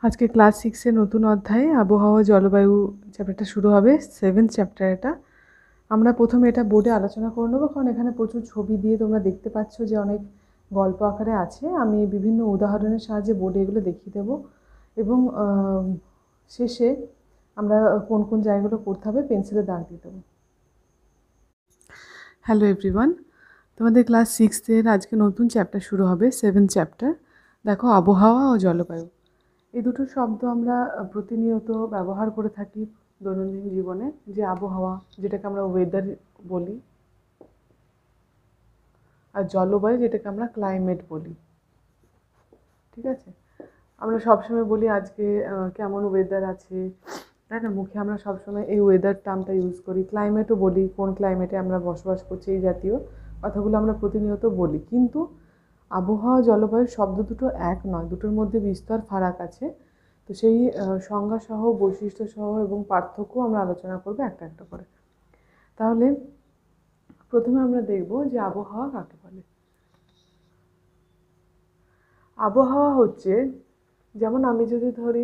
আজকে ক্লাস 6 নতুন অধ্যায়ে আবহাওয়া জলবায়ু চ্যাপ্টারটা শুরু হবে। 7th চ্যাপ্টার এটা। আমরা প্রথমে এটা বোর্ডে আলোচনা করে নেবো, কারণ এখানে প্রচুর ছবি দিয়ে তোমরা দেখতে পাচ্ছ যে অনেক গল্প আকারে আছে। আমি বিভিন্ন উদাহরণের সাহায্যে বোর্ডে এগুলো দেখিয়ে দেবো এবং শেষে আমরা কোন কোন জায়গাগুলো করতে হবে পেন্সিলে দাগ দিয়ে দেবো। হ্যালো এভরিওয়ান, তোমাদের ক্লাস 6 আজকে নতুন চ্যাপ্টার শুরু হবে, 7th চ্যাপ্টার। দেখো, আবহাওয়া ও জলবায়ু এই দুটো শব্দ আমরা প্রতিনিয়ত ব্যবহার করে থাকি দৈনন্দিন জীবনে। যে আবহাওয়া, যেটাকে আমরা ওয়েদার বলি, আর জলবায়ু, যেটাকে আমরা ক্লাইমেট বলি। ঠিক আছে, আমরা সবসময় বলি আজকে কেমন ওয়েদার আছে, তাই না? মুখে আমরা সবসময় এই ওয়েদার টার্মটা ইউজ করি। ক্লাইমেটও বলি, কোন ক্লাইমেটে আমরা বসবাস করছি, এই জাতীয় কথাগুলো আমরা প্রতিনিয়ত বলি। কিন্তু আবহাওয়া জলবায়ু শব্দ দুটো এক নয়, দুটোর মধ্যে বিস্তর ফারাক আছে। তো সেই সংজ্ঞাসহ, বৈশিষ্ট্যসহ এবং পার্থক্য আমরা আলোচনা করবো একটা একটা করে। তাহলে প্রথমে আমরা দেখব যে আবহাওয়া কাকে বলে। আবহাওয়া হচ্ছে, যেমন আমি যদি ধরি,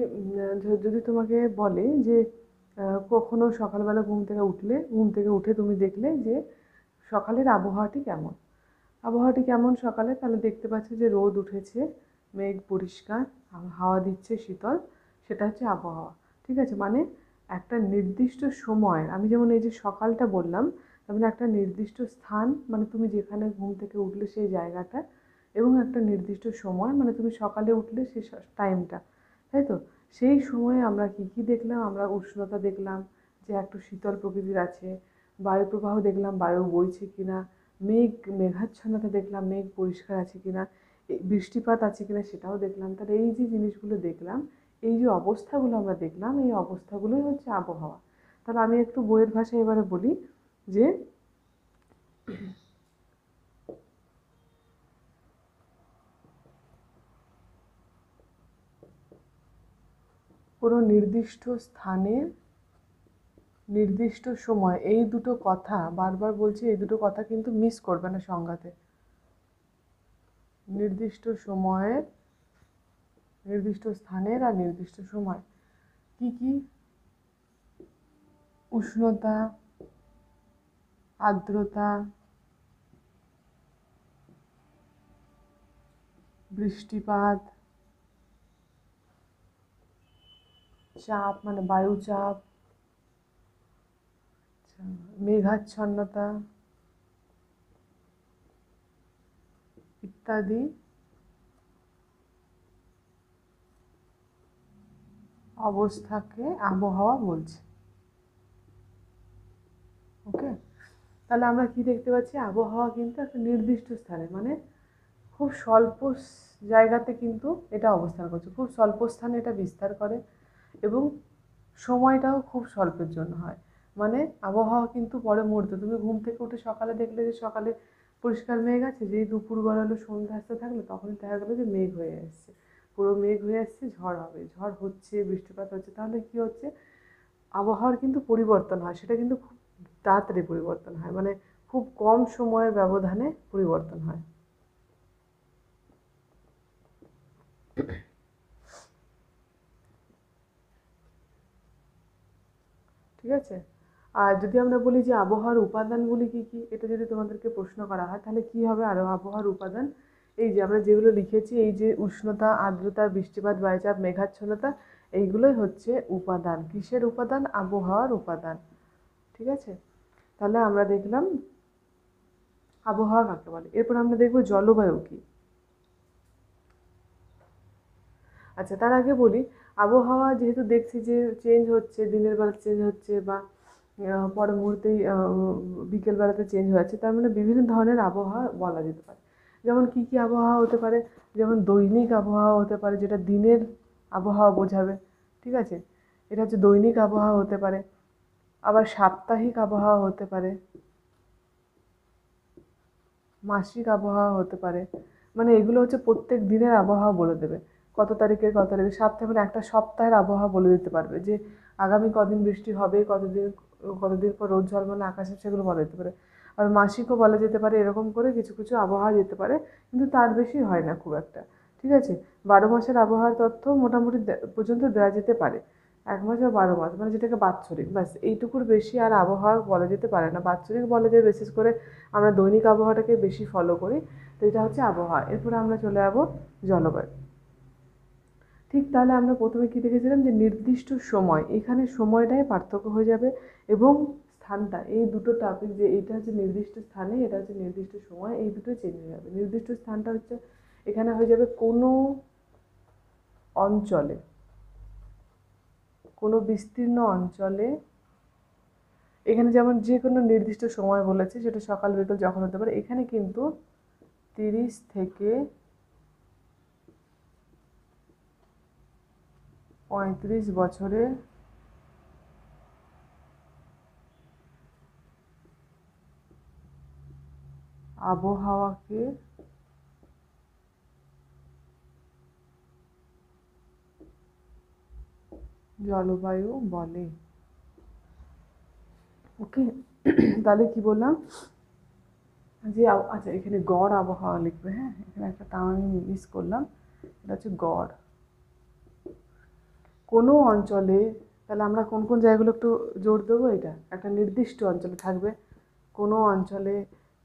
যদি তোমাকে বলে যে কখনো সকালবেলা ঘুম থেকে উঠে তুমি দেখলে যে সকালের আবহাওয়াটি কেমন। আবহাওয়াটি কেমন সকালে, তাহলে দেখতে পাচ্ছি যে রোদ উঠেছে, মেঘ পরিষ্কার, হাওয়া দিচ্ছে শীতল, সেটা হচ্ছে আবহাওয়া। ঠিক আছে, মানে একটা নির্দিষ্ট সময়, আমি যেমন এই যে সকালটা বললাম, তার একটা নির্দিষ্ট স্থান, মানে তুমি যেখানে ঘুম থেকে উঠলে সেই জায়গাটা, এবং একটা নির্দিষ্ট সময়, মানে তুমি সকালে উঠলে সেই টাইমটা, তাই তো? সেই সময়ে আমরা কি কি দেখলাম? আমরা উষ্ণতা দেখলাম, যে একটু শীতল প্রকৃতির আছে, বায়ু প্রবাহ দেখলাম, বায়ু বইছে কিনা, মেঘাচ্ছন্নতা দেখলাম, মেঘ পরিষ্কার আছে কিনা, বৃষ্টিপাত আছে কিনা সেটাও দেখলাম। তাহলে এই যে জিনিসগুলো দেখলাম, এই যে অবস্থাগুলো আমরা দেখলাম, এই অবস্থাগুলোই হচ্ছে আবহাওয়া। তাহলে আমি একটু বইয়ের ভাষায় এবারে বলি যে কোনো নির্দিষ্ট স্থানের নির্দিষ্ট সময়, এই দুটো কথা বারবার বলছি, এই দুটো কথা কিন্তু মিস করবে না সংজ্ঞাতে। নির্দিষ্ট সময়ের, নির্দিষ্ট স্থানের আর নির্দিষ্ট সময় কি কি? উষ্ণতা, আর্দ্রতা, বৃষ্টিপাত, চাপ মানে বায়ুচাপ, মেঘাচ্ছন্নতা ইত্যাদি অবস্থাকে আবহাওয়া বলছে। ওকে, তাহলে আমরা কি দেখতে পাচ্ছি? আবহাওয়া কিন্তু একটা নির্দিষ্ট স্থানে, মানে খুব স্বল্প জায়গাতে কিন্তু এটা অবস্থান করছে, খুব স্বল্প স্থানে এটা বিস্তার করে, এবং সময়টাও খুব স্বল্পের জন্য হয়। মানে আবহাওয়া কিন্তু পরে মুহূর্তে, তুমি ঘুম থেকে উঠে সকালে দেখলে যে সকালে পরিষ্কার মেঘ আছে, যেই দুপুর গড়ালো, সন্ধ্যা আসতে থাকলে, তখনই দেখা গেলো যে মেঘ হয়ে আসছে, পুরো মেঘ হয়ে আসছে, ঝড় হবে, ঝড় হচ্ছে, বৃষ্টিপাত হচ্ছে। তাহলে কি হচ্ছে? আবহাওয়ার কিন্তু পরিবর্তন হয়, সেটা কিন্তু খুব তাড়াতাড়ি পরিবর্তন হয়, মানে খুব কম সময়ের ব্যবধানে পরিবর্তন হয়। ঠিক আছে, আর যদি আমরা বলি যে আবহাওয়ার উপাদানগুলি কী কী, এটা যদি তোমাদেরকে প্রশ্ন করা হয়, তাহলে কী হবে? আরও আবহাওয়ার উপাদান, এই যে আমরা যেগুলো লিখেছি, এই যে উষ্ণতা, আর্দ্রতা, বৃষ্টিপাত, বায়ুচাপ, মেঘাচ্ছন্নতা, এইগুলোই হচ্ছে উপাদান। কিসের উপাদান? আবহাওয়ার উপাদান। ঠিক আছে, তাহলে আমরা দেখলাম আবহাওয়া কাকে বলে। এরপর আমরা দেখব জলবায়ু কী। আচ্ছা, তার আগে বলি, আবহাওয়া যেহেতু দেখছি যে চেঞ্জ হচ্ছে, দিনের বেলা চেঞ্জ হচ্ছে, বা পরের মুহূর্তেই বিকেলবেলাতে চেঞ্জ হয়ে যাচ্ছে, তার মানে বিভিন্ন ধরনের আবহাওয়া বলা যেতে পারে। যেমন কী কী আবহাওয়া হতে পারে? যেমন দৈনিক আবহাওয়া হতে পারে, যেটা দিনের আবহাওয়া বোঝাবে। ঠিক আছে, এটা হচ্ছে দৈনিক আবহাওয়া হতে পারে। আবার সাপ্তাহিক আবহাওয়া হতে পারে, মাসিক আবহাওয়া হতে পারে। মানে এগুলো হচ্ছে প্রত্যেক দিনের আবহাওয়া বলে দেবে, কত তারিখে কত তারিখে। সপ্তাহে মানে একটা সপ্তাহের আবহাওয়া বলে দিতে পারবে, যে আগামী কদিন বৃষ্টি হবে, কতদিন পর রোদ ঝলমলে আকাশে, সেগুলো বলা যেতে পারে। আর মাসিকও বলা যেতে পারে, এরকম করে কিছু কিছু আবহাওয়া যেতে পারে, কিন্তু তার বেশি হয় না খুব একটা। ঠিক আছে, 12 মাসের আবহাওয়ার তথ্য মোটামুটি পর্যন্ত দেওয়া যেতে পারে। 1 মাস বা 12 মাস মানে যেটাকে বাৎসরিক, ব্যাস এইটুকুর বেশি আর আবহাওয়া বলা যেতে পারে না। বাৎসরিক বলা যায় বিশেষ করে আমরা দৈনিক আবহাওয়াটাকে বেশি ফলো করি। তো এটা হচ্ছে আবহাওয়া। এরপরে আমরা চলে যাবো জলবায়ু। ঠিক তাহলে আমরা প্রথমে কী দেখেছিলাম যে নির্দিষ্ট সময়, এখানে সময়টাই পার্থক্য হয়ে যাবে এবং স্থানটা, এই দুটো টপিক, যে এটা হচ্ছে নির্দিষ্ট স্থানে, এটা হচ্ছে নির্দিষ্ট সময়, এই দুটো চেঞ্জ হয়ে যাবে। নির্দিষ্ট স্থানটা হচ্ছে এখানে হয়ে যাবে কোনো অঞ্চলে, কোনো বিস্তীর্ণ অঞ্চলে। এখানে যেমন যে কোনো নির্দিষ্ট সময় বলেছে, সেটা সকাল বিকেল যখন হতে পারে। এখানে কিন্তু 30 থেকে 35 বছরের আবহাওয়াকে জলবায়ু বলে। ওকে, তাহলে কি বললাম যে আচ্ছা, এখানে গড় আবহাওয়া লিখবে। হ্যাঁ, এখানে একটা টার্ম আমি মিস করলাম, এটা হচ্ছে গড়। কোনো অঞ্চলে, তাহলে আমরা কোন কোন জায়গাগুলো একটু জোর দেবো, এটা একটা নির্দিষ্ট অঞ্চলে থাকবে। কোনো অঞ্চলে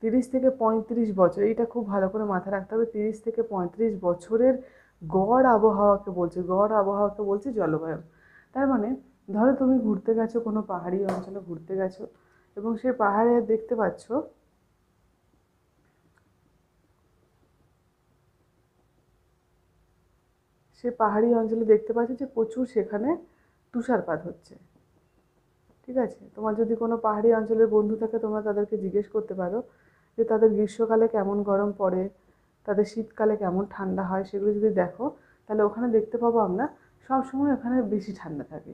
30 থেকে 35 বছর, এইটা খুব ভালো করে মাথায় রাখতে হবে। 30 থেকে 35 বছরের গড় আবহাওয়াকে বলছে, গড় আবহাওয়াকে বলছে জলবায়ু। তার মানে ধরো তুমি ঘুরতে গেছো, কোনো পাহাড়ি অঞ্চলে ঘুরতে গেছো এবং সেই পাহাড়ে দেখতে পাচ্ছ সে পাহাড়ি অঞ্চলে দেখতে পাচ্ছ যে প্রচুর সেখানে তুষারপাত হচ্ছে। ঠিক আছে, তোমার যদি কোনো পাহাড়ি অঞ্চলের বন্ধু থাকে, তোমরা তাদেরকে জিজ্ঞেস করতে পারো যে তাদের গ্রীষ্মকালে কেমন গরম পড়ে, তাদের শীতকালে কেমন ঠান্ডা হয়। সেগুলো যদি দেখো, তাহলে ওখানে দেখতে পাবো আমরা সবসময় ওখানে বেশি ঠান্ডা থাকে।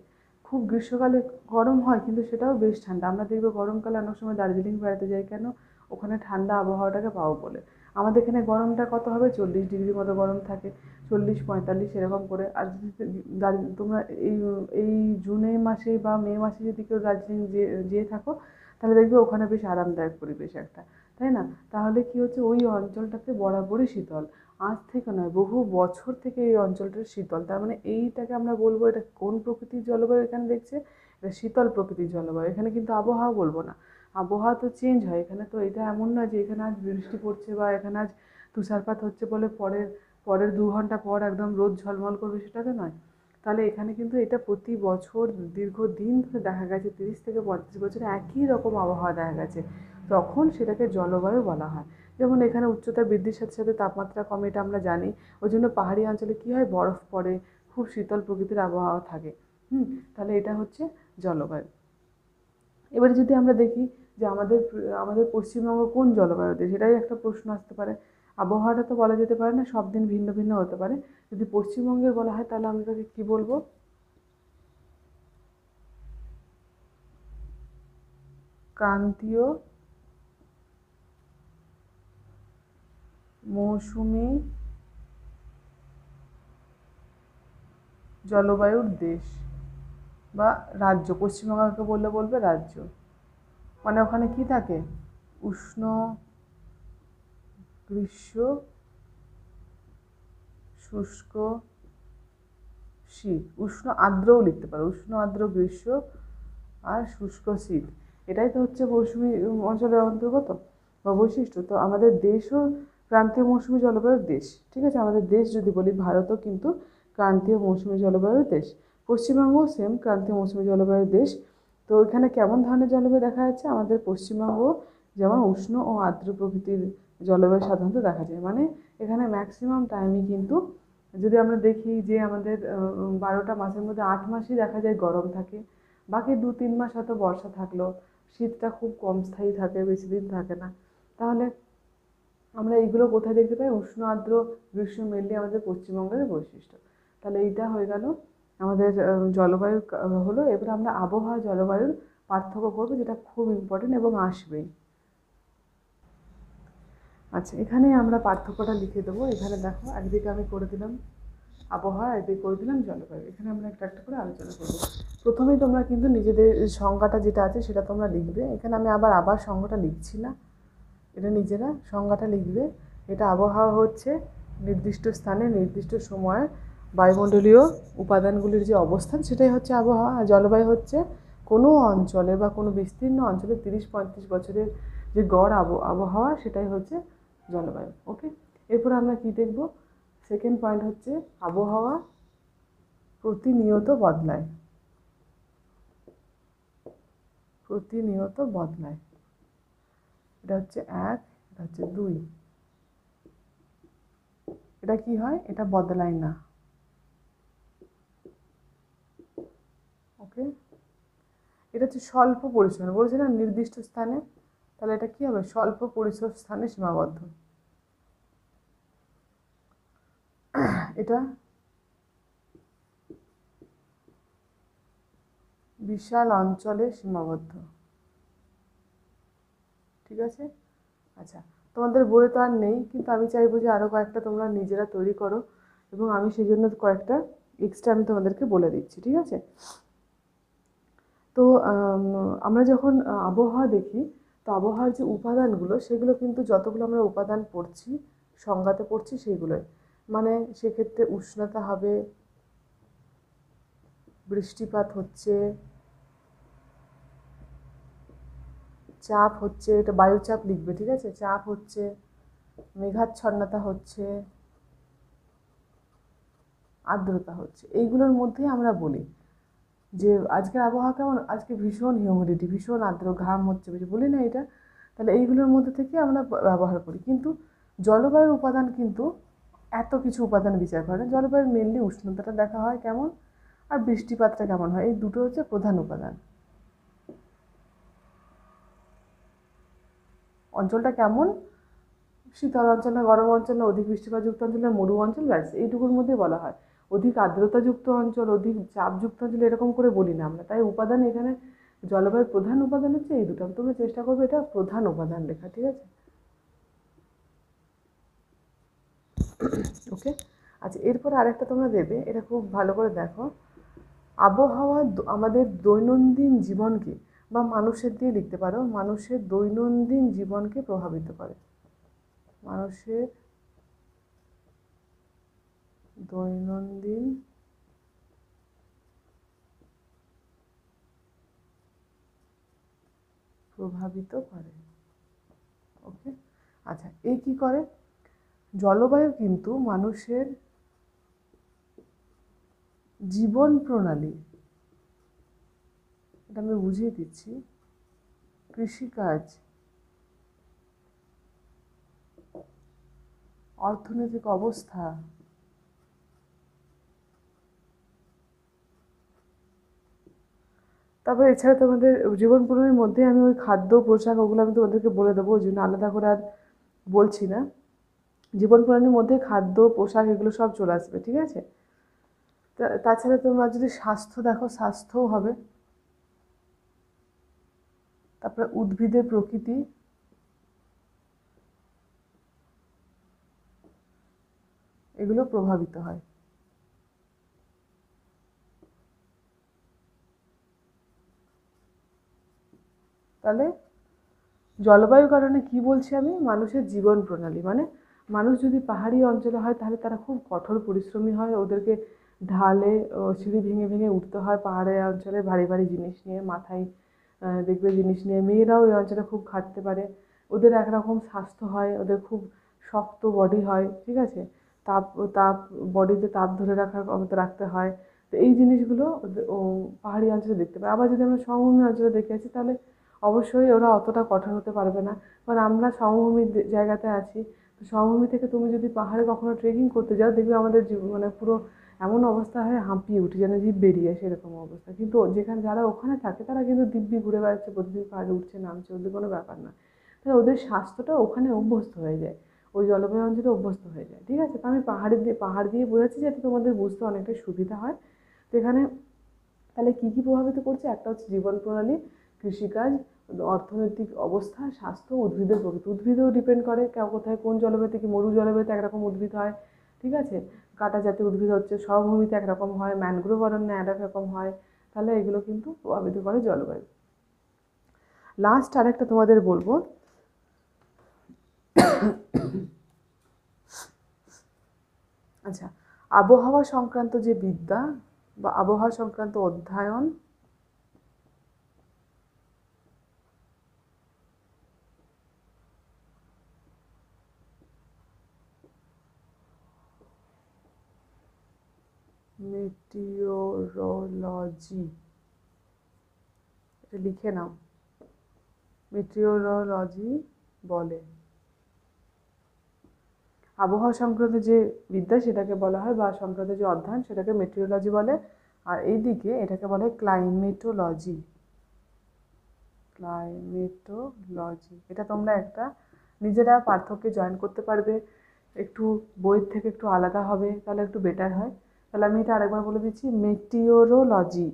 খুব গ্রীষ্মকালে গরম হয় কিন্তু সেটাও বেশ ঠান্ডা। আমরা দেখবো গরমকালে অনেক সময় দার্জিলিং বেড়াতে যাই, কেন? ওখানে ঠান্ডা আবহাওয়াটাকে পাবো বলে। আমাদের এখানে গরমটা কত হবে, 40 ডিগ্রি মতো গরম থাকে, 40-45 এরকম করে। আর যদি তোমরা এই এই জুনে মাসে বা মে মাসে যদি কেউ দার্জিলিং যেয়ে থাকো, তাহলে দেখবে ওখানে বেশ আরামদায়ক পরিবেশ একটা, তাই না? তাহলে কি হচ্ছে, ওই অঞ্চলটাতে বরাবরই শীতল। আজ থেকে নয়, বহু বছর থেকে এই অঞ্চলটার শীতল। তার মানে এইটাকে আমরা বলবো এটা কোন প্রকৃতির জলবায়ু এখানে দেখছে, এটা শীতল প্রকৃতির জলবায়ু। এখানে কিন্তু আবহাওয়া বলবো না, আবহাওয়া তো চেঞ্জ হয় এখানে। তো এটা এমন নয় যে এখানে আজ বৃষ্টি পড়ছে বা এখানে আজ তুষারপাত হচ্ছে বলে পরের পরের 2 ঘন্টা পর একদম রোদ ঝলমল করবে, সেটা তো নয়। তাহলে এখানে কিন্তু এটা প্রতি বছর দীর্ঘদিন ধরে দেখা গেছে, 30 থেকে 35 বছরে একই রকম আবহাওয়া দেখা গেছে, তখন সেটাকে জলবায়ু বলা হয়। যেমন এখানে উচ্চতা বৃদ্ধির সাথে সাথে তাপমাত্রা কমে, এটা আমরা জানি। ওই জন্য পাহাড়ি অঞ্চলে কী হয়, বরফ পড়ে, খুব শীতল প্রকৃতির আবহাওয়া থাকে। তাহলে এটা হচ্ছে জলবায়ু। এবারে যদি আমরা দেখি যে আমাদের আমাদের পশ্চিমবঙ্গ কোন জলবায়ু দেশ, এটাই একটা প্রশ্ন আসতে পারে। আবহাওয়াটা তো বলা যেতে পারে না, সব দিন ভিন্ন ভিন্ন হতে পারে। যদি পশ্চিমবঙ্গের বলা হয়, তাহলে আমরা তাকে কী বলবো? ক্রান্তীয় মৌসুমি জলবায়ুর দেশ বা রাজ্য। পশ্চিমবঙ্গকে বলবে রাজ্য। মানে ওখানে কি থাকে, উষ্ণ গ্রীষ্ম, শুষ্ক শীত, উষ্ণ আর্দ্রও লিখতে পারো, উষ্ণ আর্দ্র গ্রীষ্ম আর শুষ্ক শীত। এটাই তো হচ্ছে মৌসুমি অঞ্চলের অন্তর্গত বা বৈশিষ্ট্য। তো আমাদের দেশও ক্রান্তীয় মৌসুমি জলবায়ুর দেশ। ঠিক আছে, আমাদের দেশ যদি বলি, ভারতও কিন্তু ক্রান্তীয় মৌসুমি জলবায়ুর দেশ। পশ্চিমবঙ্গও সেম ক্রান্তীয় মৌসুমি জলবায়ুর দেশ। তো এখানে কেমন ধরনের জলবায়ু দেখা যাচ্ছে, আমাদের পশ্চিমবঙ্গ যেমন উষ্ণ ও আর্দ্র প্রকৃতির জলবায়ু সাধারণত দেখা যায়। মানে এখানে ম্যাক্সিমাম টাইমই কিন্তু, যদি আমরা দেখি যে আমাদের 12টা মাসের মধ্যে 8 মাসই দেখা যায় গরম থাকে, বাকি 2-3 মাস হয়তো বর্ষা থাকলো, শীতটা খুব কম স্থায়ী থাকে, বেশি দিন থাকে না। তাহলে আমরা এইগুলো কোথায় দেখতে পাই, উষ্ণ আর্দ্র গ্রীষ্ম মেনলি আমাদের পশ্চিমবঙ্গের বৈশিষ্ট্য। তাহলে এইটা হয়ে গেল আমাদের জলবায়ু হলো। এবার আমরা আবহাওয়া জলবায়ুর পার্থক্য করবো, যেটা খুব ইম্পর্টেন্ট এবং আসবেই। আচ্ছা, এখানে আমরা পার্থক্যটা লিখে দেবো। এখানে দেখো, একদিকে আমি করে দিলাম আবহাওয়া, একদিকে করে দিলাম জলবায়ু। এখানে আমরা একটা একটা করে আলোচনা করবো। প্রথমেই তোমরা কিন্তু নিজেদের সংজ্ঞাটা যেটা আছে সেটা তোমরা লিখবে। এখানে আমি আবার সংজ্ঞাটা লিখছি না, এটা নিজেরা সংজ্ঞাটা লিখবে। এটা আবহাওয়া হচ্ছে নির্দিষ্ট স্থানে নির্দিষ্ট সময়ে বায়ুমণ্ডলীয় উপাদানগুলির যে অবস্থান সেটাই হচ্ছে আবহাওয়া। আর জলবায়ু হচ্ছে কোনো অঞ্চলে বা কোনো বিস্তীর্ণ অঞ্চলে 30-35 বছরের যে গড় আবহাওয়া সেটাই হচ্ছে জলবায়ু। ওকে, এরপর আমরা কি দেখব? সেকেন্ড পয়েন্ট হচ্ছে আবহাওয়া প্রতিনিয়ত বদলায়। প্রতিনিয়ত বদলায়, এটা হচ্ছে 1, এটা হচ্ছে 2। এটা কি হয়? এটা বদলায় না। ওকে, এটা হচ্ছে স্বল্প পরিসর, বলছে না নির্দিষ্ট স্থানে, তাহলে এটা কি হবে? স্বল্প পরিসর স্থানে সীমাবদ্ধ। এটা বিশাল অঞ্চলে সীমাবদ্ধ। ঠিক আছে, আচ্ছা, তোমাদের বইয়ে তো আর নেই, কিন্তু আমি চাইবো যে আরও কয়েকটা তোমরা নিজেরা তৈরি করো, এবং আমি সেই জন্য কয়েকটা এক্সট্রা আমি তোমাদেরকে বলে দিচ্ছি। ঠিক আছে, তো আমরা যখন আবহাওয়া দেখি, তো আবহাওয়ার যে উপাদানগুলো সেগুলো কিন্তু যতগুলো আমরা উপাদান পড়ছি, সংজ্ঞাতে পড়ছি সেইগুলোই। মানে সেক্ষেত্রে উষ্ণতা হবে, বৃষ্টিপাত হচ্ছে, চাপ হচ্ছে, এটা বায়ুচাপ লিখবে। ঠিক আছে, চাপ হচ্ছে, মেঘাচ্ছন্নতা হচ্ছে, আর্দ্রতা হচ্ছে। এইগুলোর মধ্যেই আমরা বলি যে আজকের আবহাওয়া কেমন, আজকে ভীষণ হিউমিডিটি, ভীষণ আর্দ্র, ঘাম হচ্ছে বেশি, বলি না এটা? তাহলে এইগুলোর মধ্যে থেকে আমরা ব্যবহার করি। কিন্তু জলবায়ুর উপাদান কিন্তু এত কিছু উপাদান বিচার করে না। জলবায়ুর মেনলি উষ্ণতাটা দেখা হয় কেমন, আর বৃষ্টিপাতটা কেমন হয়, এই দুটো হচ্ছে প্রধান উপাদান। অঞ্চলটা কেমন, শীতল অঞ্চল না গরম অঞ্চল না অধিক বৃষ্টিপাতযুক্ত অঞ্চল না মরু অঞ্চল, ব্যাস এইটুকুর মধ্যে বলা হয়। অধিক আর্দ্রতাযুক্ত অঞ্চল, অধিক চাপযুক্ত অঞ্চল এরকম করে বলি না আমরা। তাই উপাদান এখানে জলবায়ুর প্রধান উপাদান হচ্ছে এই দুটো। তোমরা চেষ্টা করবে এটা প্রধান উপাদান লেখা। ঠিক আছে, ওকে, আচ্ছা, এরপর আরেকটা তোমরা দেবে, এটা খুব ভালো করে দেখো। আবহাওয়া আমাদের দৈনন্দিন জীবনকে, বা মানুষের দিয়ে লিখতে পারো, মানুষের দৈনন্দিন জীবনকে প্রভাবিত করে। মানুষের দৈনন্দিন প্রভাবিত করে। ওকে, আচ্ছা, এই কি করে? জলবায়ু কিন্তু মানুষের জীবন প্রণালী, এটা আমি বুঝিয়ে দিচ্ছি, কৃষিকাজ, অর্থনৈতিক অবস্থা, তারপরে এছাড়া তোমাদের জীবন প্রণালীর মধ্যে আমি ওই খাদ্য পোশাক ওগুলো আমি তোমাদেরকে বলে দেবো, ওই জন্য আলাদা করে আর বলছি না। জীবন প্রণালীর মধ্যে খাদ্য পোশাক এগুলো সব চলে আসবে। ঠিক আছে, তাছাড়া তোমরা যদি স্বাস্থ্য দেখো, স্বাস্থ্যও হবে। তারপরে উদ্ভিদের প্রকৃতি, এগুলো প্রভাবিত হয়। তাহলে জলবায়ুর কারণে কি বলছি আমি? মানুষের জীবন প্রণালী, মানে মানুষ যদি পাহাড়ি অঞ্চলে হয় তাহলে তারা খুব কঠোর পরিশ্রমী হয়, ওদেরকে ঢালে সিঁড়ি ভেঙে ভেঙে উঠতে হয় পাহাড়ি অঞ্চলে, ভারী ভারী জিনিস নিয়ে মাথায় দেখবে জিনিস নিয়ে। মেয়েরাও ওই অঞ্চলে খুব খাটতে পারে, ওদের একরকম স্বাস্থ্য হয়, ওদের খুব শক্ত বডি হয়। ঠিক আছে, তাপ তাপ বডিতে তাপ ধরে রাখার মতো রাখতে হয়। তো এই জিনিসগুলো পাহাড়ি অঞ্চলে দেখতে পাই। আবার যদি আমরা সমভূমি অঞ্চলে দেখে আসি তাহলে অবশ্যই ওরা অতটা কঠোর হতে পারবে না, কারণ আমরা সমভূমির জায়গাতে আছি। তো সমভূমি থেকে তুমি যদি পাহাড়ে কখনো ট্রেকিং করতে যাও, দেখবে আমাদের মানে পুরো এমন অবস্থা হয় হাঁপিয়ে উঠি, যেন জীব বেরিয়ে আসে, এরকম অবস্থা। কিন্তু যেখানে যারা ওখানে থাকে তারা কিন্তু দিব্যি ঘুরে বেড়াচ্ছে, প্রতিদিন পাহাড়ে উঠছে নামছে, ওদের কোনো ব্যাপার না। তাহলে ওদের স্বাস্থ্যটা ওখানে অভ্যস্ত হয়ে যায়, ওই জলবায়ু অঞ্চলে অভ্যস্ত হয়ে যায়। ঠিক আছে, তো আমি পাহাড় দিয়ে বোঝাচ্ছি যাতে তোমাদের বুঝতে অনেকটা সুবিধা হয়। তো এখানে তাহলে কী কী প্রভাবিত করছে? একটা হচ্ছে জীবন প্রণালী, কৃষিকাজ, অর্থনৈতিক অবস্থা, স্বাস্থ্য, উদ্ভিদের প্রকৃতি। উদ্ভিদও ডিপেন্ড করে কোথায় কোন জলবায়ু থেকে। মরু জলবায়ুতে একরকম উদ্ভিদ হয়, ঠিক আছে, কাঁটা জাতীয় উদ্ভিদ হচ্ছে, সমভূমিতে একরকম হয়, ম্যানগ্রোভ অরণ্যে একরকম হয়। তাহলে এগুলো কিন্তু প্রভাবিত করে জলবায়ু। লাস্ট আরেকটা তোমাদের বলবো, আচ্ছা, আবহাওয়া সংক্রান্ত যে বিদ্যা বা আবহাওয়া সংক্রান্ত অধ্যয়ন মেটিওরোলজি, এটা লিখে নাও, মেটিওরোলজি বলে। আবহাওয়া সংক্রান্ত যে বিদ্যা সেটাকে বলা হয় বা সংক্রান্ত যে অধ্যয়ন সেটাকে মেটিওরোলজি বলে, আর এইদিকে এটাকে বলে ক্লাইমেটোলজি। ক্লাইমেটোলজি, এটা তোমরা একটা নিজেরা পার্থক্যে জয়েন করতে পারবে, একটু বইয়ের থেকে একটু আলাদা হবে, তাহলে একটু বেটার হয়। তাহলে আমি এটা আরেকবার বলে দিচ্ছি, মেটিওরোলজি,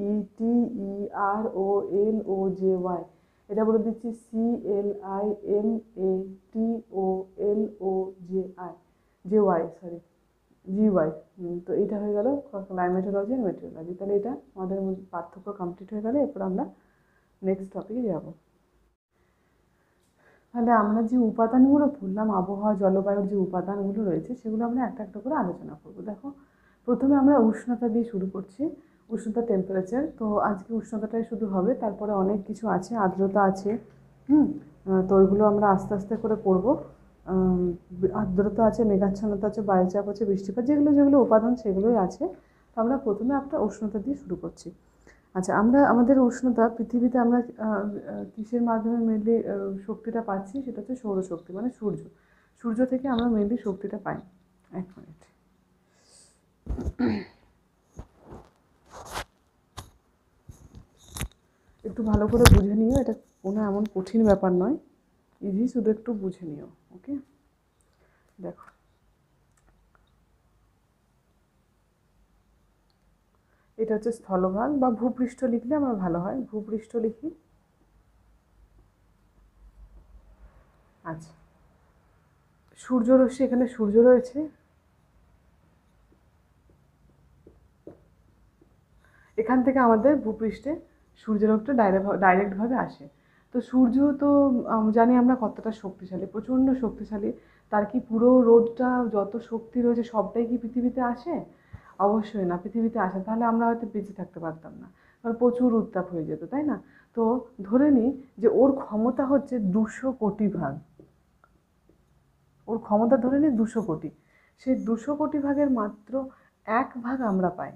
METEROLOJY, এটা বলে দিচ্ছি CLIMATOLOJI, তো এটা হয়ে গেল ক্লাইমেটোলজি আর মেটিওরোলজি। তাহলে এটা আমাদের পার্থক্য কমপ্লিট হয়ে গেলে এরপর আমরা নেক্সট টপিকে যাব। তাহলে আমরা যে উপাদানগুলো পড়লাম, আবহাওয়া জলবায়ুর যে উপাদানগুলো রয়েছে সেগুলো আমরা একটা একটা করে আলোচনা করব। দেখো, প্রথমে আমরা উষ্ণতা দিয়ে শুরু করছি, উষ্ণতা টেম্পারেচার। তো আজকে উষ্ণতাটাই শুধু হবে, তারপরে অনেক কিছু আছে, আর্দ্রতা আছে, তো ওইগুলো আমরা আস্তে আস্তে করে পড়বো। আর্দ্রতা আছে, মেঘাচ্ছন্নতা আছে, বায়ুচাপ আছে, বৃষ্টিপাত, যেগুলো যেগুলো উপাদান সেগুলোই আছে। তো আমরা প্রথমে একটা উষ্ণতা দিয়ে শুরু করছি। আচ্ছা, আমাদের উষ্ণতা পৃথিবীতে আমরা কিসের মাধ্যমে মেনলি শক্তিটা পাচ্ছি, সেটা হচ্ছে সৌরশক্তি, মানে সূর্য। সূর্য থেকে আমরা মেনলি শক্তিটা পাই। এক মিনিট, একটু ভালো করে বুঝে নিও, এটা কোনো এমন কঠিন ব্যাপার নয়, ইজি, শুধু একটু বুঝে নিও। ওকে, দেখো, এটা হচ্ছে স্থলভাগ বা ভূপৃষ্ঠ, লিখলে আমার ভালো হয়, ভূপৃষ্ঠ লিখি। আচ্ছা, সূর্যরশ্মি, এখানে সূর্য রয়েছে, এখান থেকে আমাদের ভূপৃষ্ঠে সূর্যালোকটা ডাইরেক্টভাবে আসে। তো সূর্য তো জানি আমরা কতটা শক্তিশালী, প্রচণ্ড শক্তিশালী। তার কি পুরো রোদটা যত শক্তি রয়েছে সবটাই কি পৃথিবীতে আসে? অবশ্যই না, পৃথিবীতে আসে তাহলে আমরা হয়তো বেঁচে থাকতে পারতাম না, কারণ প্রচুর উত্তাপ হয়ে যেত, তাই না? তো ধরে নিই যে ওর ক্ষমতা হচ্ছে 200 কোটি ভাগ, ওর ক্ষমতা ধরে নিই 200 কোটি। সেই 200 কোটি ভাগের মাত্র 1 ভাগ আমরা পাই,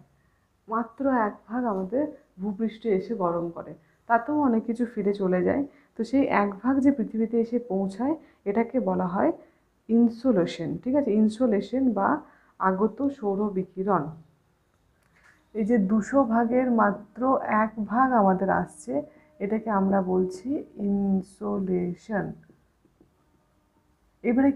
মাত্র 1 ভাগ আমাদের ভূপৃষ্ঠে এসে গরম করে, তাতেও অনেক কিছু ফিরে চলে যায়। তো সেই 1 ভাগ যে পৃথিবীতে এসে পৌঁছায় এটাকে বলা হয় ইনসোলেশন, ঠিক আছে? ইনসোলেশন বা আগত সৌর বিকিরণ। এই যে 200 ভাগের মাত্র 1 ভাগ আমাদের আসছে, এটাকে আমরা বলছি ইনসোলেশন। এবারে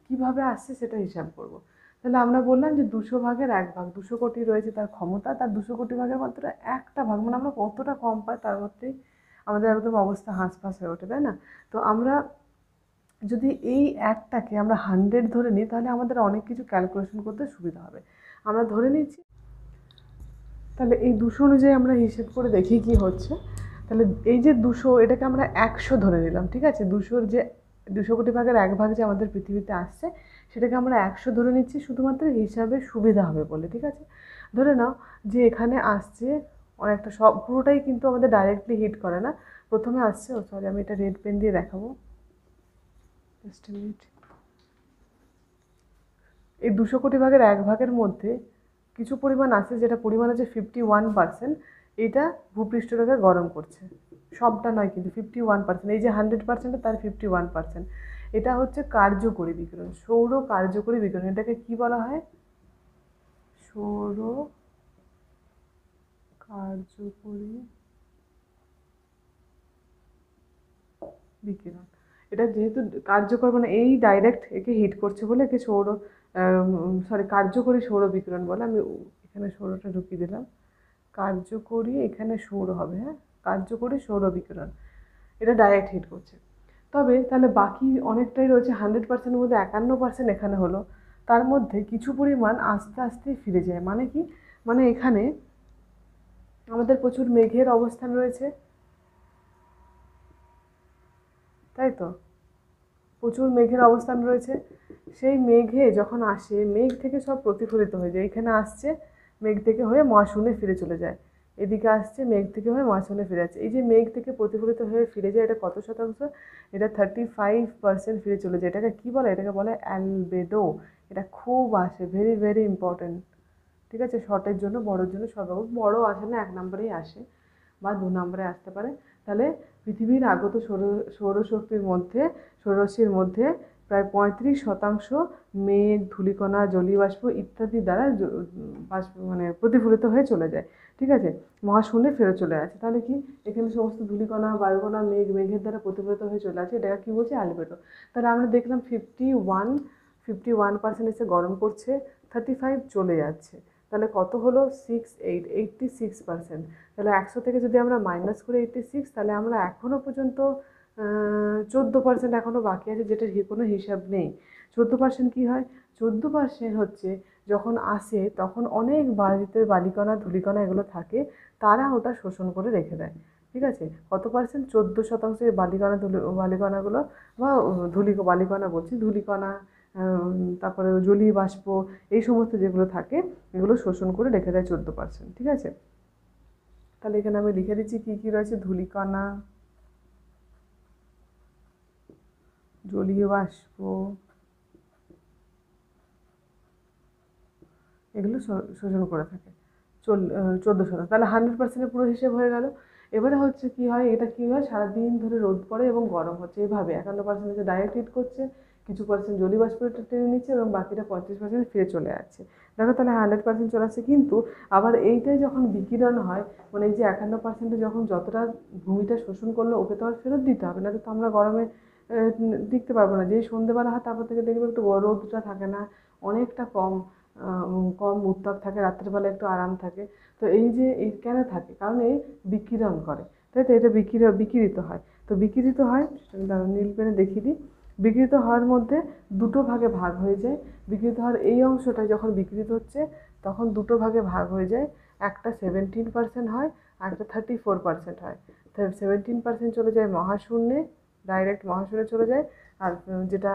কিভাবে আসছে সেটা হিসাব করব। তাহলে আমরা বললাম যে 200 ভাগের 1 ভাগ, 200 কোটি রয়েছে তার ক্ষমতা, তার 200 কোটি ভাগের মাত্র একটা ভাগ, মানে আমরা কতটা কম পাই, তার মধ্যেই আমাদের একদম অবস্থা হাঁসফাঁস হয়ে ওঠে, তাই না? তো আমরা যদি এই একটাকে আমরা 100 ধরে নিই তাহলে আমাদের অনেক কিছু ক্যালকুলেশন করতে সুবিধা হবে। আমরা ধরে নিচ্ছি, তাহলে এই 200 অনুযায়ী আমরা হিসেব করে দেখি কি হচ্ছে। তাহলে এই যে 200, এটাকে আমরা 100 ধরে নিলাম, ঠিক আছে? 200-র যে 200 কোটি ভাগের 1 ভাগ যে আমাদের পৃথিবীতে আসছে সেটাকে আমরা 100 ধরে নিচ্ছি, শুধুমাত্র হিসাবে সুবিধা হবে বলে, ঠিক আছে? ধরে নাও যে এখানে আসছে অনেকটা, সব পুরোটাই কিন্তু আমাদের ডাইরেক্টলি হিট করে না, প্রথমে আসছে, সরি আমি এটা রেড পেন দিয়ে দেখাবো, জাস্ট এ মিনিট। এই 200 কোটি ভাগের 1 ভাগের মধ্যে কিছু পরিমাণ আছে, যেটা পরিমাণ আছে 51%, এটা ভূপৃষ্ঠটাকে গরম করছে, সবটা নয় কিন্তু 51%। এই যে 100% তার 51%, এটা হচ্ছে কার্যকরী বিকিরণ, সৌর কার্যকরী বিকিরণ। এটাকে কি বলা হয়? সৌর কার্যকরী বিকিরণ। এটা যেহেতু কার্যকর, মানে এই ডাইরেক্ট একে হিট করছে বলে একে কার্যকরী সৌর বিকিরণ বলে। আমি এখানে সৌরটা ঢুকিয়ে দিলাম, কার্যকরী, এখানে সৌর হবে, হ্যাঁ, কার্যকরী সৌর বিকিরণ, এটা ডাইরেক্ট হিট করছে। তবে তাহলে বাকি অনেকটাই রয়েছে, 100%-এর মধ্যে 51% এখানে হলো, তার মধ্যে কিছু পরিমাণ আস্তে আস্তে ফিরে যায়। মানে কি? মানে এখানে আমাদের প্রচুর মেঘের অবস্থান রয়েছে, তাই তো, প্রচুর মেঘের অবস্থান রয়েছে, সেই মেঘে যখন আসে, মেঘ থেকে সব প্রতিফলিত হয়ে যায়, এখানে আসছে মেঘ থেকে হয়ে মহাশূন্যে ফিরে চলে যায়, এদিকে আসছে মেঘ থেকে হয়ে মহাশূন্যে ফিরে যাচ্ছে। এই যে মেঘ থেকে প্রতিফলিত হয়ে ফিরে যায়, এটা কত শতাংশ? এটা 35% ফিরে চলে যায়। এটাকে কী বলে? এটাকে বলে অ্যালবেডো। এটা খুব আসে, ভেরি ভেরি ইম্পর্টেন্ট। ঠিক আছে, শর্টের জন্য, বড়োর জন্য সর্বাপেক্ষা বড় আসে না, 1 নম্বরেই আসে বা 2 নম্বরে আসতে পারে। তাহলে পৃথিবীর আগত সৌরশক্তির মধ্যে, সৌররশ্মির মধ্যে প্রায় 35% মেঘ, ধূলিকণা, জলীয় বাষ্প ইত্যাদি দ্বারা বাষ্প মানে প্রতিফলিত হয়ে চলে যায়। ঠিক আছে, মহাশূন্যে ফেরত চলে আসে। তাহলে কি, এখানে সমস্ত ধূলিকণা, বায়ুকণা, মেঘের দ্বারা প্রতিফলিত হয়ে চলে আসে, এটাকে কী বলছে? অ্যালবেডো। তাহলে আমরা দেখলাম 51% এসে গরম করছে, 35 চলে যাচ্ছে। তাহলে কত হলো? 86%। তাহলে 100 থেকে যদি আমরা মাইনাস করি 86, তাহলে আমরা এখনও পর্যন্ত 14% এখনও বাকি আছে, যেটার কোনো হিসাব নেই। 14% কী হয়? 14% হচ্ছে যখন আসে তখন অনেক বাড়িতে বালিকণা, ধূলিকণা এগুলো থাকে, তারা ওটা শোষণ করে রেখে দেয়। ঠিক আছে, কত পার্সেন্ট? 14% এই বালিকণাগুলো বা বালিকণা বলছি, ধূলিকণা, তারপরে জলীয় বাষ্প, এই সমস্ত যেগুলো থাকে এগুলো শোষণ করে রেখে দেয় 14%। ঠিক আছে, তাহলে এখানে আমি লিখে দিচ্ছি কী কী রয়েছে। ধূলিকণা, জলীয় বাষ্প, এগুলো শোষণ করে থাকে 14%। তাহলে 100%-এর পুরো হিসেব হয়ে গেল। এবারে হচ্ছে কি হয়, এটা কী হয়, সারাদিন ধরে রোদ পড়ে এবং গরম হচ্ছে, এভাবে 51% হচ্ছে ডাইরেক্ট হিট করছে, কিছু পার্সেন্ট জলীয় বাষ্প টেনে নিচ্ছে এবং বাকিটা 35% ফিরে চলে যাচ্ছে। দেখো তাহলে 100% চলে আসছে। কিন্তু আবার এইটাই যখন বিকিরণ হয়, মানে এই যে 51%-এ যখন যতটা ভূমিটা শোষণ করলো, ওকে তো আর ফেরত দিতে হবে না, তো আমরা গরমে টিকতে পারবো না। যেই সন্ধ্যেবেলা হয় তারপর থেকে দেখবে একটু রোদটা থাকে না, অনেকটা কম কম উত্তাপ থাকে, রাত্রেবেলা একটু আরাম থাকে। তো এই যে এই কেন থাকে? কারণ এই বিকিরণ করে, তাই তো, এটা বিকিরিত হয়। তো বিকিরিত হয়, নীল পেনে দেখিয়ে দিই। বিকিরিত হওয়ার মধ্যে দুটো ভাগে ভাগ হয়ে যায়। বিকিরিত হওয়ার এই অংশটা যখন বিকিরিত হচ্ছে তখন দুটো ভাগে ভাগ হয়ে যায়, একটা 17% হয় আর একটা 34% হয়। 17% চলে যায় মহাশূন্যে, ডাইরেক্ট মহাশূন্যে চলে যায়। আর যেটা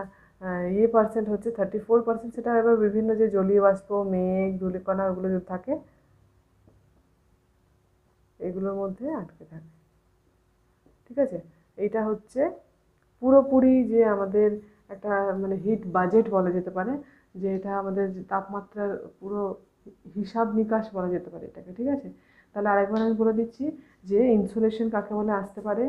পার্সেন্ট হচ্ছে 34%, সেটা এবার বিভিন্ন যে জলীয় বাষ্প, মেঘ, ধূলিকণা ওগুলো যদি থাকে এগুলোর মধ্যে আটকে থাকে। ঠিক আছে, এইটা হচ্ছে পুরোপুরি যে আমাদের একটা মানে হিট বাজেট বলা যেতে পারে, যে এটা আমাদের তাপমাত্রার পুরো হিসাব নিকাশ বলা যেতে পারে এটাকে। ঠিক আছে, তাহলে আরেকবার আমি বলে দিচ্ছি যে ইনসুলেশন কাকে বলে, আসতে পারে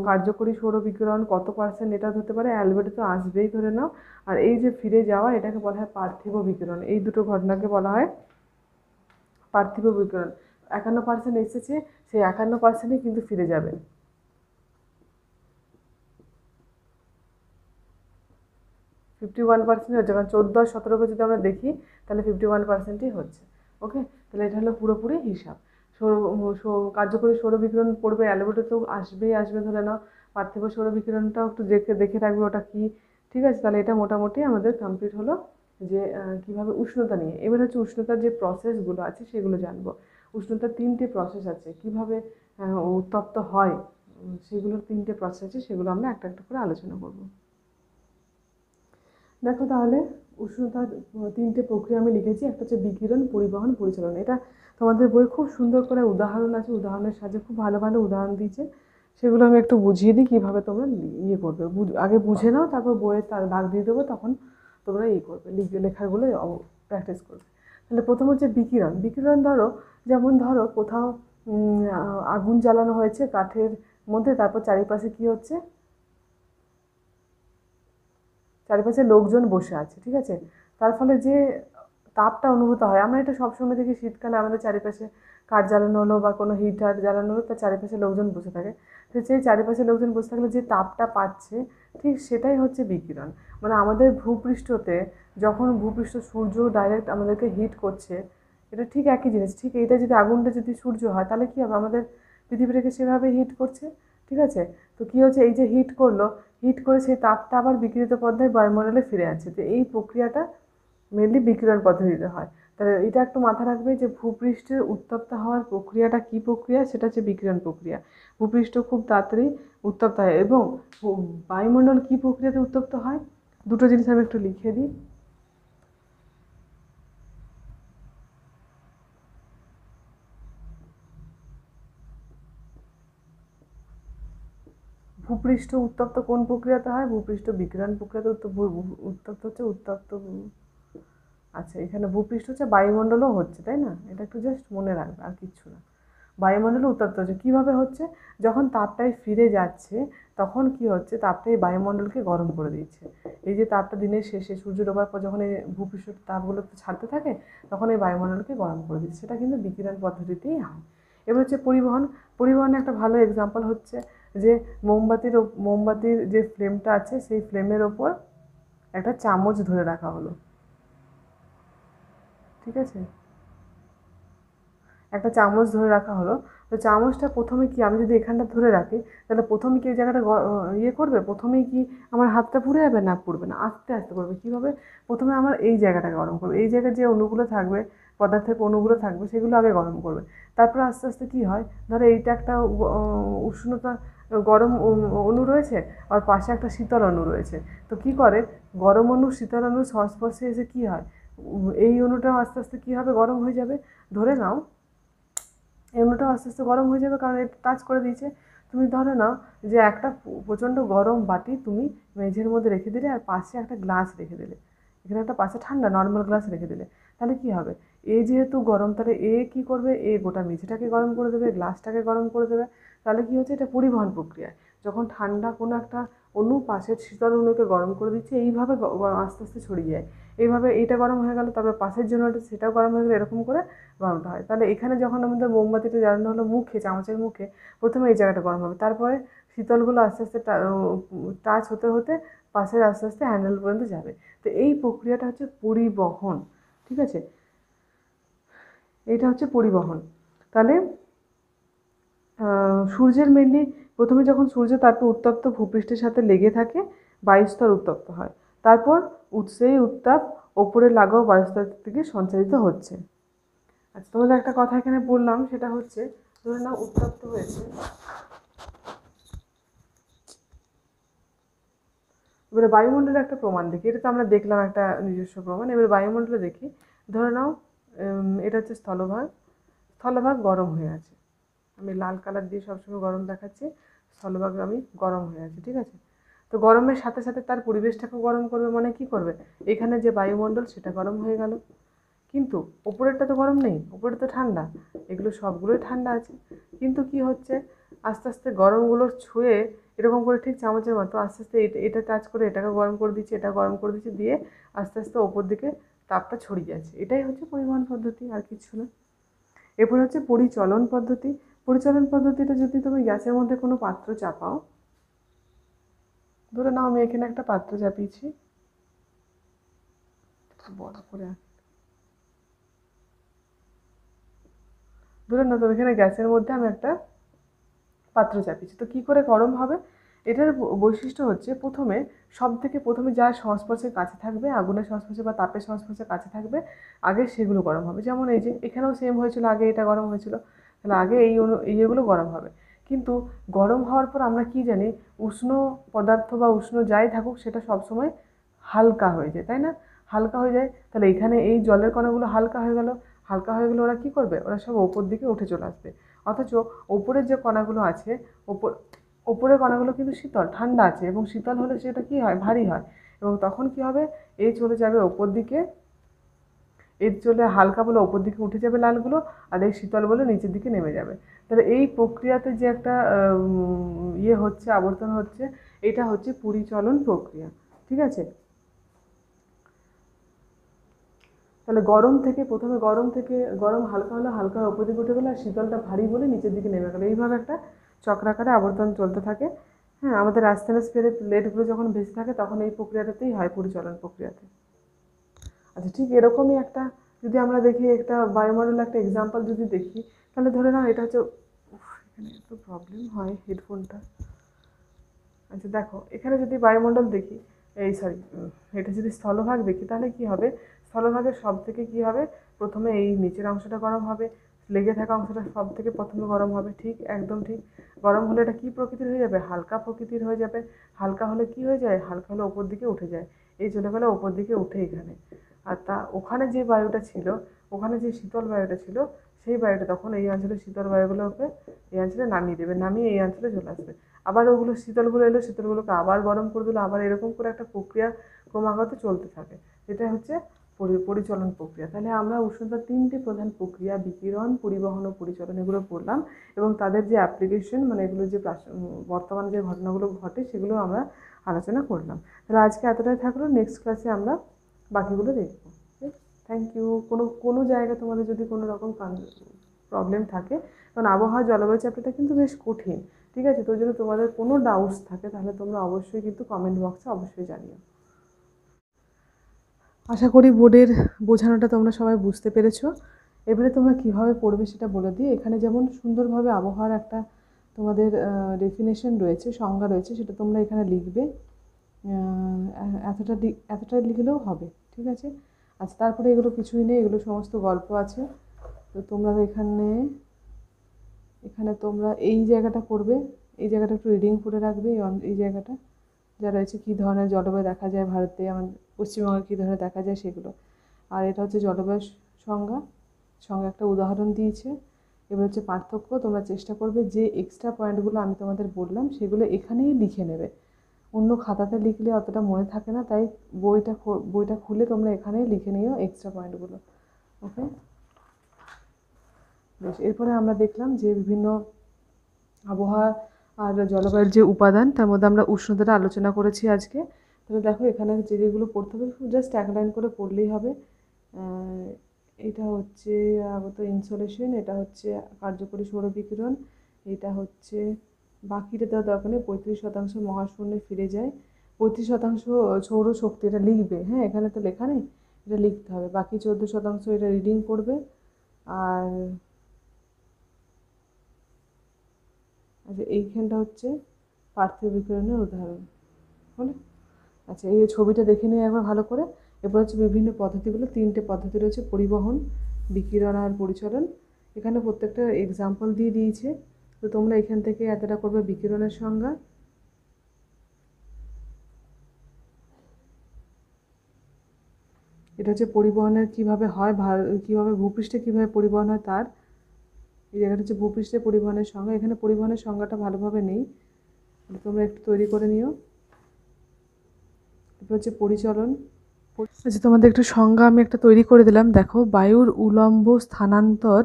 কার্যকরী সৌর বিকিরণ কত পার্সেন্ট, এটা ধরতে পারে, অ্যালবেডো তো আসবেই ধরে নাও। আর এই যে ফিরে যাওয়া, এটাকে বলা হয় পার্থিব বিকিরণ। এই দুটো ঘটনাকে বলা হয় পার্থিব বিকিরণ। 51% এসেছে, সেই 51%ই কিন্তু ফিরে যাবে। 51% হচ্ছে, কারণ 14 আর 17কে যদি আমরা দেখি তাহলে 51%ই হচ্ছে। ওকে, তাহলে এটা হলো পুরোপুরি হিসাব। কার্যকরী সৌর বিকিরণ পড়বে, অ্যালবেডো তো আসবেই আসবে ধরে নাও, পার্থিব সৌর বিকিরণটাও একটু দেখে দেখে রাখবে ওটা কি। ঠিক আছে, তাহলে এটা মোটামুটি আমাদের কমপ্লিট হলো যে কীভাবে উষ্ণতা নিয়ে। এবার হচ্ছে উষ্ণতার যে প্রসেসগুলো আছে সেগুলো জানবো। উষ্ণতার 3টে প্রসেস আছে, কীভাবে উত্তপ্ত হয় সেগুলোর 3টে প্রসেস আছে, সেগুলো আমরা একটা একটা করে আলোচনা করবো। দেখো তাহলে উষ্ণতার 3টে প্রক্রিয়া আমি লিখেছি। একটা হচ্ছে বিকিরণ, পরিবহন, পরিচালন। এটা তোমাদের বইয়ে খুব সুন্দর করে উদাহরণ আছে, উদাহরণের সাহায্যে খুব ভালো ভালো উদাহরণ দিয়েছে, সেগুলো আমি একটু বুঝিয়ে দিই কীভাবে তোমরা করবে। আগে বুঝে নাও, তারপর বইয়ে তার দাগ দিয়ে দেবো, তখন তোমরা করবে, লেখাগুলো প্র্যাকটিস করবে। তাহলে প্রথম হচ্ছে বিকিরণ। বিকিরণ ধরো কোথাও আগুন জ্বালানো হয়েছে কাঠের মধ্যে, তারপর চারিপাশে কী হচ্ছে, চারিপাশে লোকজন বসে আছে। ঠিক আছে, তার ফলে যে তাপটা অনুভূত হয়, আমরা এটা সবসময় দেখি শীতকালে আমাদের চারিপাশে কাঠ জ্বালানো হলো বা কোনো হিটার জ্বালানো হলো, তার চারিপাশে লোকজন বসে থাকে। তো সেই চারিপাশে লোকজন বসে থাকলে যে তাপটা পাচ্ছে, ঠিক সেটাই হচ্ছে বিকিরণ। মানে আমাদের ভূপৃষ্ঠতে যখন ভূপৃষ্ঠ সূর্য ডাইরেক্ট আমাদেরকে হিট করছে, এটা ঠিক একই জিনিস। ঠিক এইটা যদি আগুনটা যদি সূর্য হয়, তাহলে কী হবে, আমাদের পৃথিবীটাকে সেভাবে হিট করছে। ঠিক আছে, তো কী হচ্ছে, এই যে হিট করলো, হিট করে সেই তাপটা আবার বিকিরিত পর্যায়ে বায়ুমণ্ডলে ফিরে আসছে। তো এই প্রক্রিয়াটা মেনলি বিকিরণ পদ্ধতিতে হয়। তাহলে এটা একটু মাথায় রাখবে যে ভূপৃষ্ঠের উত্তপ্ত হওয়ার প্রক্রিয়াটা কী প্রক্রিয়া, সেটা হচ্ছে বিকিরণ প্রক্রিয়া। ভূপৃষ্ঠ খুব তাড়াতাড়ি উত্তপ্ত হয়। এবং বায়ুমণ্ডল কী প্রক্রিয়াতে উত্তপ্ত হয়? দুটো জিনিস আমি একটু লিখে দিই। ভূপৃষ্ঠ উত্তপ্ত কোন প্রক্রিয়াতে হয়? ভূপৃষ্ঠ বিকিরণ প্রক্রিয়াতে উত্তপ্ত হচ্ছে উত্তপ্ত। আচ্ছা, এখানে ভূপৃষ্ঠ হচ্ছে বায়ুমণ্ডলও হচ্ছে, তাই না? এটা একটু জাস্ট মনে রাখবে, আর কিচ্ছু না। বায়ুমণ্ডলে উত্তপ্ত হচ্ছে কীভাবে হচ্ছে? যখন তাপটাই ফিরে যাচ্ছে তখন কি হচ্ছে, তাপটাই বায়ুমণ্ডলকে গরম করে দিচ্ছে। এই যে তাপটা দিনের শেষে সূর্য ডোবার পর যখন এই ভূপৃষ্ঠের তাপগুলো ছাড়তে থাকে তখন এই বায়ুমণ্ডলকে গরম করে দিচ্ছে, সেটা কিন্তু বিকিরণ পদ্ধতিতেই হয়। এবার হচ্ছে পরিবহন। পরিবহনে একটা ভালো এক্সাম্পল হচ্ছে যে মোমবাতির যে ফ্লেমটা আছে সেই ফ্লেমের ওপর একটা চামচ ধরে রাখা হলো, ঠিক আছে? একটা চামচ ধরে রাখা হলো। তো চামচটা প্রথমে কি, আমি যদি এখানটা ধরে রাখি তাহলে প্রথমে কি এই জায়গাটা ইয়ে করবে? প্রথমেই কি আমার হাতটা পুড়ে যাবে? না, পুড়বে না, আস্তে আস্তে করবে। কীভাবে? প্রথমে আমার এই জায়গাটাকে গরম করবে, এই জায়গায় যে অণুগুলো থাকবে, পদার্থের অণুগুলো থাকবে সেগুলো আগে গরম করবে। তারপর আস্তে আস্তে কী হয়, ধরো এইটা একটা উষ্ণতা গরম অণু রয়েছে, আর পাশে একটা শীতল অণু রয়েছে। তো কী করে, গরম অণু শীতল অণুর সংস্পর্শে এসে কী হয়, এই অণুটাও আস্তে আস্তে কী হবে, গরম হয়ে যাবে। ধরে নাও এমনিটাও আস্তে আস্তে গরম হয়ে যাবে, কারণ এটা টাচ করে দিয়েছে। তুমি ধরে নাও যে একটা প্রচণ্ড গরম বাটি তুমি মেঝের মধ্যে রেখে দিলে, আর পাশে একটা গ্লাস রেখে দিলে, এখানে একটা পাশে ঠান্ডা নর্মাল গ্লাস রেখে দিলে, তাহলে কি হবে, এ যেহেতু গরম, তাহলে এ কী করবে, এ গোটা মেঝেটাকে গরম করে দেবে, গ্লাসটাকে গরম করে দেবে। তাহলে কী হচ্ছে, এটা পরিবহন প্রক্রিয়া। যখন ঠান্ডা কোনো একটা অণু পাশের শীতল অণুকে গরম করে দিচ্ছে, এইভাবে আস্তে আস্তে ছড়িয়ে যায়। এইভাবে এইটা গরম হয়ে গেল, তারপর পাশের জন্য সেটাও গরম হয়ে গেলো, এরকম করে গরমটা হয়। তাহলে এখানে যখন আমাদের মোমবাতিটা জ্বালানো হলো মুখে, চামচের মুখে, প্রথমে এই জায়গাটা গরম হবে, তারপরে শীতলগুলো আস্তে আস্তে টাচ হতে হতে পাশের আস্তে আস্তে হ্যান্ডেল পর্যন্ত যাবে। তো এই প্রক্রিয়াটা হচ্ছে পরিবহন, ঠিক আছে? এইটা হচ্ছে পরিবহন। তাহলে সূর্যের মেনলি প্রথমে যখন সূর্য তাপে উত্তপ্ত ভূপৃষ্ঠের সাথে লেগে থাকে, বায়ুস্তর উত্তপ্ত হয়। তারপর সেই উত্তাপ ওপরে লাগাও বায়ুস্তর থেকে সঞ্চারিত হচ্ছে। আচ্ছা, তোমাদের একটা কথা এখানে বললাম, সেটা হচ্ছে ধরে নাও উত্তপ্ত হয়েছে, এবারে বায়ুমণ্ডলের একটা প্রমাণ দেখি। এটা তো আমরা দেখলাম একটা নিজস্ব প্রমাণ, এবারে বায়ুমণ্ডলে দেখি। ধরে নাও এটা হচ্ছে স্থলভাগ, স্থলভাগ গরম হয়ে আছে। আমি লাল কালার দিয়ে সবসময় গরম দেখাচ্ছি। স্থলভাগ আমি গরম হয়ে আছে, ঠিক আছে? তো গরমের সাথে সাথে তার পরিবেশটাকেও গরম করবে, মানে কি করবে, এখানে যে বায়ুমণ্ডল সেটা গরম হয়ে গেল। কিন্তু ওপরেরটা তো গরম নেই, ওপরে তো ঠান্ডা, এগুলো সবগুলোই ঠান্ডা আছে। কিন্তু কি হচ্ছে, আস্তে আস্তে গরমগুলো ছুঁয়ে এরকম করে ঠিক চামচের মতো আস্তে আস্তে এটা টাচ করে এটাকে গরম করে দিচ্ছে, এটা গরম করে দিচ্ছে, দিয়ে আস্তে আস্তে ওপর দিকে তাপটা ছড়িয়ে যাচ্ছে। এটাই হচ্ছে পরিবহন পদ্ধতি, আর কিছু না। এরপর হচ্ছে পরিচলন পদ্ধতি। পরিচলন পদ্ধতিটা যদি তুমি গ্যাসের মধ্যে কোনো পাত্র চাপাও, ধরে নাও আমি এখানে একটা পাত্র চাপিয়েছি, বড় করে, ধরে নাও তুমি এখানে গ্যাসের মধ্যে আমি একটা পাত্র চাপিয়েছি, তো কী করে গরম হবে? এটার বৈশিষ্ট্য হচ্ছে প্রথমে যার সংস্পর্শের কাছে থাকবে, আগুনের সংস্পর্শে বা তাপের সংস্পর্শের কাছে থাকবে, আগে সেগুলো গরম হবে। যেমন এই যে এখানেও সেম হয়েছিল, আগে এটা গরম হয়েছিল, তাহলে আগে এইগুলো গরম হবে। কিন্তু গরম হওয়ার পর আমরা কি জানি, উষ্ণ পদার্থ বা উষ্ণ যাই থাকুক সেটা সবসময় হালকা হয়ে যায়, তাই না? হালকা হয়ে যায়, তাহলে এখানে এই জলের কণাগুলো হালকা হয়ে গেল। হালকা হয়ে গেলে ওরা কী করবে, ওরা সব ওপর দিকে উঠে চলে আসবে। অথচ ওপরের যে কণাগুলো আছে, ওপরের কণাগুলো কিন্তু শীতল, ঠান্ডা আছে, এবং শীতল হলে সেটা কী হয়, ভারী হয়, এবং তখন কী হবে, এই চলে যাবে ওপর দিকে, এর চলে হালকা বলে ওপর দিকে উঠে যাবে লালগুলো, আর এই শীতল বলে নিচের দিকে নেমে যাবে। তাহলে এই প্রক্রিয়াতে যে একটা ইয়ে হচ্ছে, আবর্তন হচ্ছে, এটা হচ্ছে পরিচলন প্রক্রিয়া, ঠিক আছে? তাহলে গরম হালকা হলো, হালকা ওপর দিকে উঠে গেলো, আর শীতলটা ভারী বলে নিচের দিকে নেমে গেলো। এইভাবে একটা চক্রাকারে আবর্তন চলতে থাকে। হ্যাঁ, আমাদের স্টেনের প্লেটগুলো যখন ভেসে থাকে তখন এই প্রক্রিয়াটাতেই হয়, পরিচলন প্রক্রিয়াতে। আচ্ছা, ঠিক এরকমই একটা যদি আমরা দেখি, একটা বায়ুমণ্ডলের একটা এক্সাম্পল যদি দেখি, তাহলে ধরে নাও এটা হচ্ছে, এখানে একটু প্রবলেম হয় হেডফোনটা। আচ্ছা দেখো, এখানে যদি বায়ুমণ্ডল দেখি, এটা যদি স্থলভাগ দেখি, তাহলে কি হবে, স্থলভাগের সব থেকে কী হবে, প্রথমে এই নিচের অংশটা গরম হবে, লেগে থাকা অংশটা সব থেকে প্রথমে গরম হবে, ঠিক একদম ঠিক। গরম হলে এটা কী প্রকৃতির হয়ে যাবে, হালকা প্রকৃতির হয়ে যাবে। হালকা হলে কী হয়ে যায়, হালকা হলে ওপর দিকে উঠে যায়। এই চলে গেলো ওপর দিকে উঠে এখানে। আর ওখানে যে বায়ুটা ছিল, ওখানে যে শীতল বায়ুটা ছিল, সেই বায়ুটা তখন এই অঞ্চলে শীতল বায়ুগুলোকে এই অঞ্চলে নামিয়ে দেবে, নামিয়ে এই অঞ্চলে চলে আসবে। আবার ওগুলো শীতলগুলো এলো, শীতলগুলোকে আবার গরম করে দিল, আবার এরকম করে একটা প্রক্রিয়া ক্রমাগত চলতে থাকে। এটা হচ্ছে পরিচলন প্রক্রিয়া। তাহলে আমরা উষ্ণতার 3টে প্রধান প্রক্রিয়া, বিকিরণ, পরিবহন ও পরিচলন, এগুলো পড়লাম। এবং তাদের যে অ্যাপ্লিকেশন, মানে এগুলো যে বর্তমানে যে ঘটনাগুলো ঘটে সেগুলো আমরা আলোচনা করলাম। তাহলে আজকে এতটাই থাকলো, নেক্সট ক্লাসে আমরা বাকিগুলো দেখব। Thank you. কোনো জায়গায় তোমাদের যদি কোনো রকম প্রবলেম থাকে, কারণ আবহাওয়া জলবায়ু চ্যাপ্টারটা কিন্তু বেশ কঠিন, ঠিক আছে? তো যদি তোমাদের কোনো ডাউটস থাকে তাহলে তোমরা অবশ্যই কিন্তু কমেন্ট বক্সে অবশ্যই জানিও। আশা করি বোর্ডের বোঝানোটা তোমরা সবাই বুঝতে পেরেছো। এবারে তোমরা কিভাবে পড়বে সেটা বলে দিই। এখানে যেমন সুন্দরভাবে আবহাওয়ার একটা তোমাদের ডেফিনেশন রয়েছে, সংজ্ঞা রয়েছে, সেটা তোমরা এখানে লিখবে। এতটা লিখলেও হবে, ঠিক আছে? আচ্ছা, তারপরে এগুলো কিছুই নেই, এগুলো সমস্ত গল্প আছে। তো তোমরা এখানে তোমরা এই জায়গাটা করবে, এই জায়গাটা একটু রিডিং করে রাখবে। এই জায়গাটা যা রয়েছে, কী ধরনের জলবায়ু দেখা যায় ভারতে, আমাদের পশ্চিমবঙ্গে কী ধরনের দেখা যায় সেগুলো। আর এটা হচ্ছে জলবায়ু সংজ্ঞা, সঙ্গে একটা উদাহরণ দিয়েছে। এবার হচ্ছে পার্থক্য। তোমরা চেষ্টা করবে যে এক্সট্রা পয়েন্টগুলো আমি তোমাদের বললাম সেগুলো এখানেই লিখে নেবে। অন্য খাতাতে লিখলে অতটা মনে থাকে না, তাই বইটা খুলে তোমরা এখানেই লিখে নিও এক্সট্রা পয়েন্টগুলো। ওকে, বেশ। এরপরে আমরা দেখলাম যে বিভিন্ন আবহাওয়া আর জলবায়ুর যে উপাদান, তার মধ্যে আমরা উষ্ণতাটা আলোচনা করেছি আজকে। তাহলে দেখো, এখানে যেগুলো পড়তে হবে জাস্ট এক লাইন করে পড়লেই হবে। এটা হচ্ছে আগত ইনসোলেশন, এটা হচ্ছে কার্যকরী সৌরবিকিরণ, এটা হচ্ছে বাকিটা দেওয়া দরকার নেই। 35% মহাশূন্যে ফিরে যায়, 35% সৌরশক্তি, এটা লিখবে। হ্যাঁ, এখানে তো লেখা নেই, এটা লিখতে হবে। বাকি 14% এটা রিডিং করবে। আর আচ্ছা, এইখানটা হচ্ছে পার্থিব বিকিরণের উদাহরণ, হলো? আচ্ছা, এই ছবিটা দেখে নিয়ে একবার ভালো করে। এরপর হচ্ছে বিভিন্ন পদ্ধতিগুলো, 3টে পদ্ধতি রয়েছে: পরিবহন, বিকিরণ আর পরিচলন। এখানে প্রত্যেকটা এক্সাম্পল দিয়ে দিয়েছে। তো তোমরা এখান থেকে এতটা করবে বিকিরণের সংজ্ঞা। এটা হচ্ছে পরিবহনের কীভাবে হয়, কীভাবে ভূপৃষ্ঠে কীভাবে পরিবহন হয় তার। এই জায়গাটা হচ্ছে ভূপৃষ্ঠে পরিবহনের সংজ্ঞা। এখানে পরিবহনের সংজ্ঞাটা ভালোভাবে নেই, তোমরা একটু তৈরি করে নিও। এরপর হচ্ছে পরিচলন। আচ্ছা, তোমাদের একটু সংজ্ঞা আমি একটা তৈরি করে দিলাম। দেখো, বায়ুর উলম্ব স্থানান্তর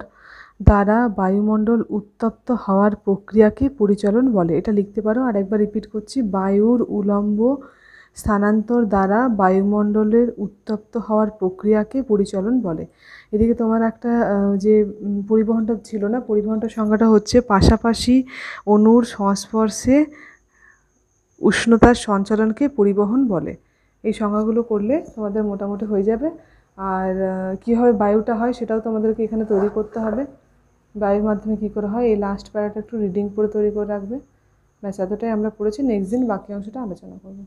দ্বারা বায়ুমণ্ডল উত্তপ্ত হওয়ার প্রক্রিয়াকে পরিচলন বলে। এটা লিখতে পারো। আর একবার রিপিট করছি, বায়ুর উলম্ব স্থানান্তর দ্বারা বায়ুমণ্ডলের উত্তপ্ত হওয়ার প্রক্রিয়াকে পরিচলন বলে। এদিকে তোমার একটা যে পরিবহনটা ছিল না, পরিবহনটার সংজ্ঞাটা হচ্ছে পাশাপাশি অণুর সংস্পর্শে উষ্ণতার সঞ্চালনকে পরিবহন বলে। এই সংজ্ঞাগুলো করলে তোমাদের মোটামুটি হয়ে যাবে। আর কীভাবে বায়ুটা হয় সেটাও তোমাদেরকে এখানে তৈরি করতে হবে। বায়ুর মাধ্যমে কী করে হয়, এই লাস্ট প্যারাটা একটু রিডিং করে তৈরি করে রাখবে। ব্যাস, এতটাই আমরা পড়েছি। নেক্সট দিন বাকি অংশটা আলোচনা করবো।